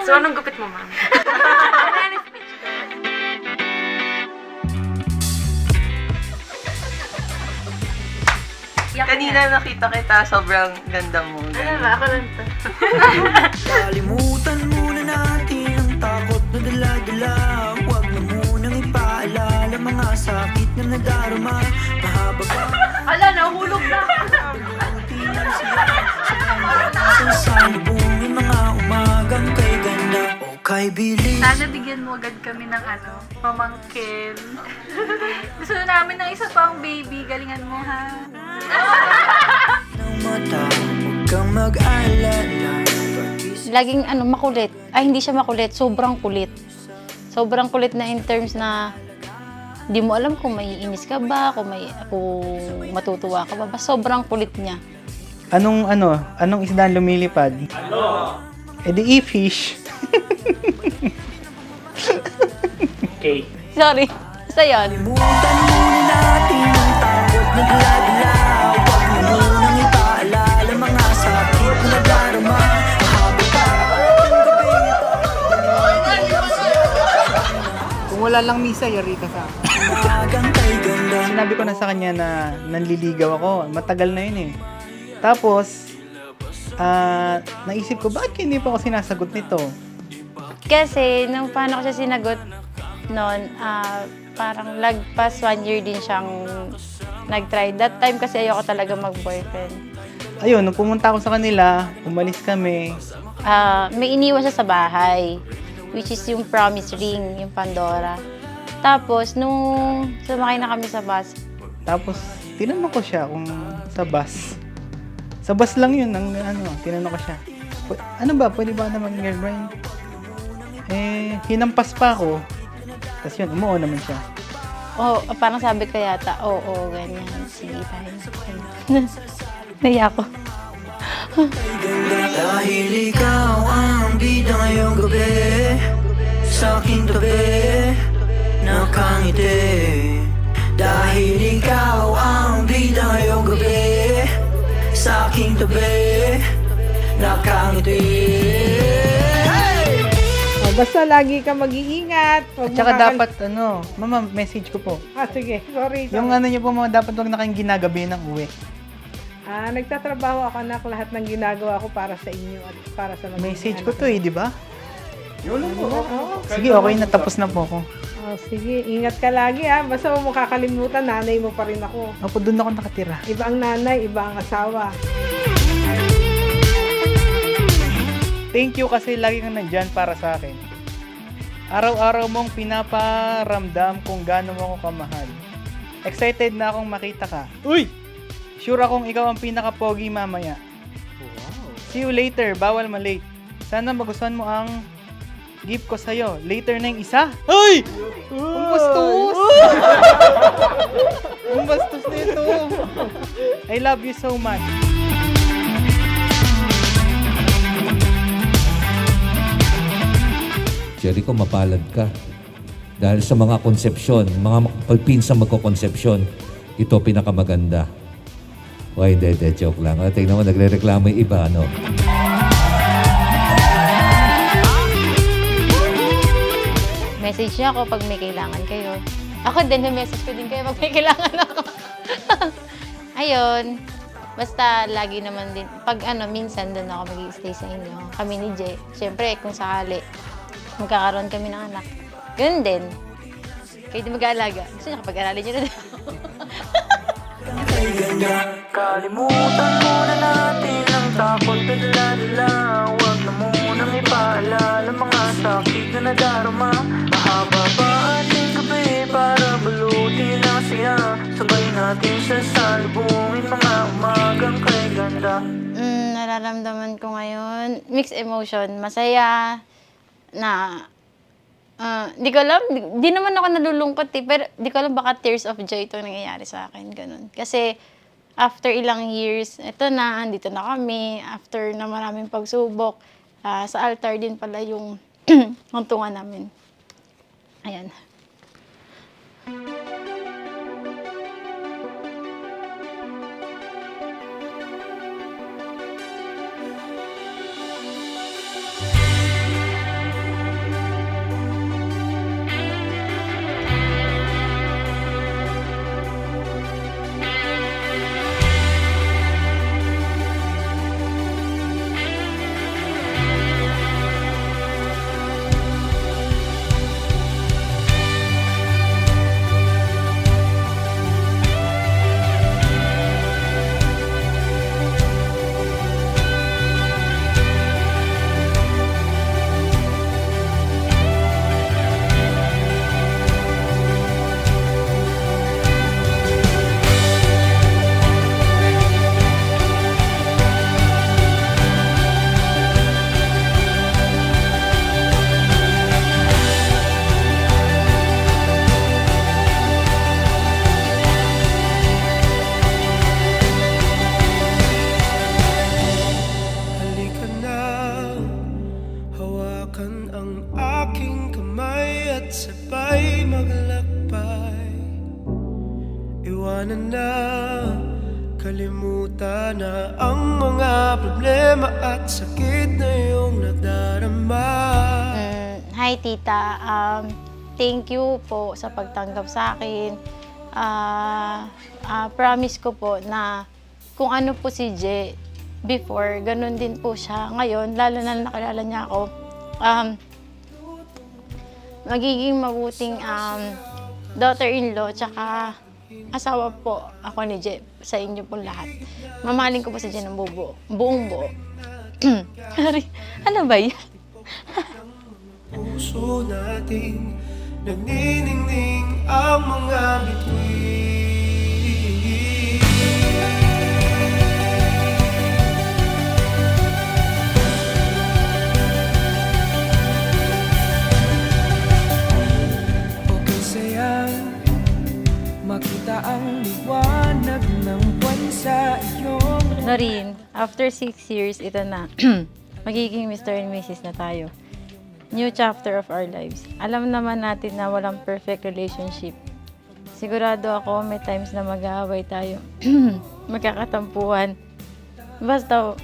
So, anong gupit mo, ma'am? Kanina nakita kita, sobrang ganda mo. Ano ba? Ako lang to. Kalimutan muna natin ang takot na dala-dala. Huwag na munang ipaalala mga sakit na nadarama. Mahaba pa Ala, nahulog na. sa salubungin mga umagang kay ganda o kay bilis. Sana bigyan mo agad kami ng pamangkin. Gusto namin ng isa pang baby. Galingan mo, ha? Ng mata, huwag kang mag-alala. Laging makulit. Ay, hindi siya makulit. Sobrang kulit. Sobrang kulit na in terms na di mo alam kung maiinis ka ba, kung matutuwa ka ba. Basta sobrang kulit niya. Anong isda ang lumilipad? Eh di e-fish. Okay. Sorry. Basta yun. Kalimutan muna natin ang takot na dala-dala. Huwag na munang ipaalala mga sakit na nadarama. Mahaba pa Kung wala lang misa, yari ka sa akin. umagang kay ganda. Sinabi ko na sa kanya na nanliligaw ako. Matagal na yun eh. Tapos, naisip ko, bakit hindi pa ako sinasagot nito? Kasi, nung paano ko siya sinagot noon, parang lagpas 1 year din siyang nag-try. That time kasi ayoko talaga mag-boyfriend. Ayun, nung pumunta ako sa kanila, umalis kami. May iniwan siya sa bahay, which is yung promise ring, yung Pandora. Tapos, nung sumakay na kami sa bus, Tapos, tinanong ko siya kung sa bus. Sa bus lang yun, tinanong ko siya. Ano ba, pwede ba na maging girlfriend? Eh, hinampas pa ako. Tapos yun, umuo naman siya. parang sabi ko yata, oo, ganyan, sige tayo. Naiya ako. Dahil ikaw ang bida ngayong gabi, sa aking tabi, nakangiti. Dahil ikaw ang bida ngayong gabi, sa aking tabi, nakangiti. Basta lagi ka mag-iingat. At saka dapat, mama, message ko po. Sige, sorry. Yung niyo po mga dapat huwag na kayong ginagabi ng uwi. Nagtatrabaho ako, anak. Lahat ng ginagawa ko para sa inyo at para sa mga Message anak ko to di ba? Oo. Sige, okay na, tapos na po ako. Sige, ingat ka lagi ha. Basta huwag mo kakalimutan, nanay mo pa rin ako. Ako, doon ako nakatira. Iba ang nanay, iba ang asawa. Thank you kasi lagi kang nandyan para sa akin. Araw-araw mong pinaparamdam kung gaano mo ako kamahal. Excited na akong makita ka. Uy! Sure akong ikaw ang pinaka-pogi mamaya. Wow. See you later, bawal ma-late. Sana magustuhan mo ang gift ko sa'yo. Later na yung isa. Ay! Ang bastos! Ang bastos nito. I love you so much. Jericho, mapalad ka. Dahil sa mga konsepsyon, mga pagpinsang magkokonsepsyon, ito pinakamaganda. O hindi, joke lang. Tingnan mo, nagre-reklamo yung iba, Message niya ako pag may kailangan kayo. Ako din, message ko din kayo pag may kailangan ako. Ayun. Basta lagi naman din, pag minsan doon ako mag-i-stay sa inyo. Kami ni Jay. Siyempre, kung sakali, magkakaroon kami ng anak. Ganun din. Kayo din mag-aalaga. Gusto niyo kapag-aralin niyo na din. Kalimutan muna natin ang takot na dala-dala. Huwag na munang ipaalala mga sakit na nadarama. Mahaba pa ating gabi para balutin ang siya. Sabay natin sa salubungin mga umagang kay ganda. Nararamdaman ko ngayon, mixed emotion. Masaya na di ko alam, di naman ako nalulungkot pero di ko alam baka tears of joy itong nangyayari sa akin, ganun. Kasi after ilang years, ito na, andito na kami, after na maraming pagsubok, sa altar din pala yung huntungan namin. Ayan. Sana na kalimutan na ang mga problema at sakit na iyong nadarama. Hi, tita. Thank you po sa pagtanggap sa akin. Promise ko po na kung ano po si Je before, ganun din po siya ngayon, lalo na nakilala niya ako. Magiging mabuting daughter-in-law tsaka asawa po ako ni Je sa inyo pong lahat. Mamahalin ko po si Je ng buong buo. Ano ba yan? Puso natin nagniningning ang mga bituin. Okay saya makita ang liwanag ng buwan sa iyong Noreen, after 6 years, ito na. Magiging Mr. and Mrs. na tayo. New chapter of our lives. Alam naman natin na walang perfect relationship. Sigurado ako may times na mag-aaway tayo. Magkakatampuhan. Basta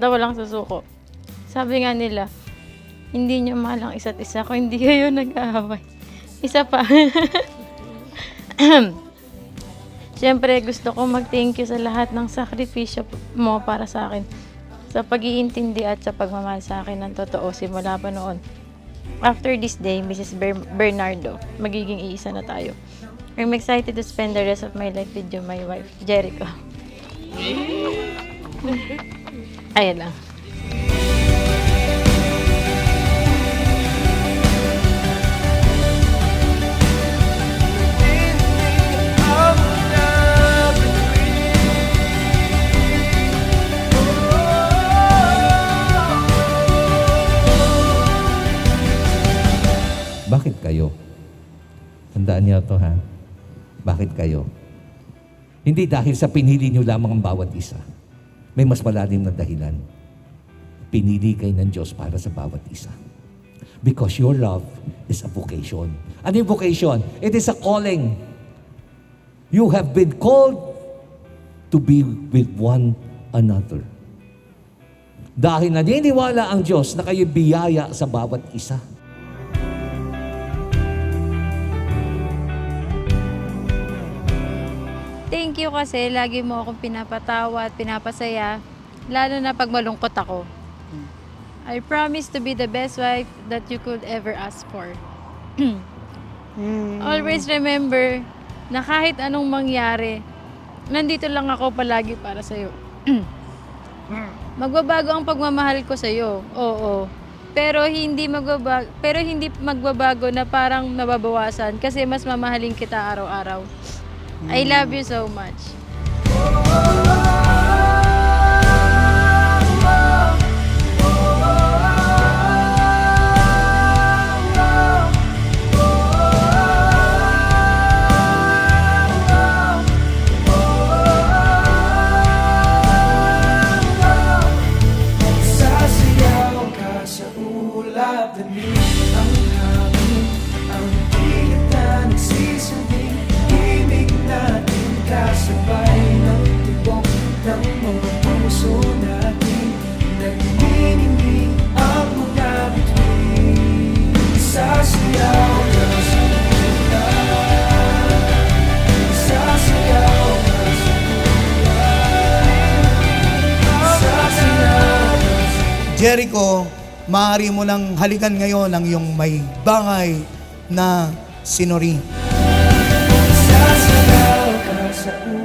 walang susuko. Sabi nga nila, hindi nyo mahal ang isa't isa kung hindi kayo nag-aaway. Isa pa. Siyempre, gusto ko mag-thank you sa lahat ng sakripisyo mo para sa akin. Sa pag-iintindi at sa pagmamahal sa akin ng totoo simula pa noon. After this day, Mrs. Bernardo, magiging iisa na tayo. I'm excited to spend the rest of my life with you, my wife, Jericho. Ayan lang. Bakit kayo? Tandaan niyo to, ha? Bakit kayo? Hindi dahil sa pinili niyo lamang ang bawat isa. May mas malalim na dahilan. Pinili kayo ng Diyos para sa bawat isa. Because your love is a vocation. Ano yung vocation? It is a calling. You have been called to be with one another. Dahil naniniwala ang Diyos na kayo biyaya sa bawat isa. Thank you kasi lagi mo akong pinapatawa at pinapasaya, lalo na pag malungkot ako. I promise to be the best wife that you could ever ask for. Always remember na kahit anong mangyari, nandito lang ako palagi para sa'yo. Magbabago ang pagmamahal ko sa'yo, oo. Pero hindi magbabago na parang nababawasan kasi mas mamahalin kita araw-araw. I love you so much. Sasayaw ka sa ulap, dali ang hangin, ang pilit na nagsisinding ibig natin kasabay ng tibok ng mga puso natin. Nagniningning ang mga bituin. Sasayaw ka sa ulap, sasayaw ka sa ulap, sasayaw ka sa Jericho, maaari mo nang halikan ngayon ang iyong may bangay na si Noreen. sasayaw ka sa ulap.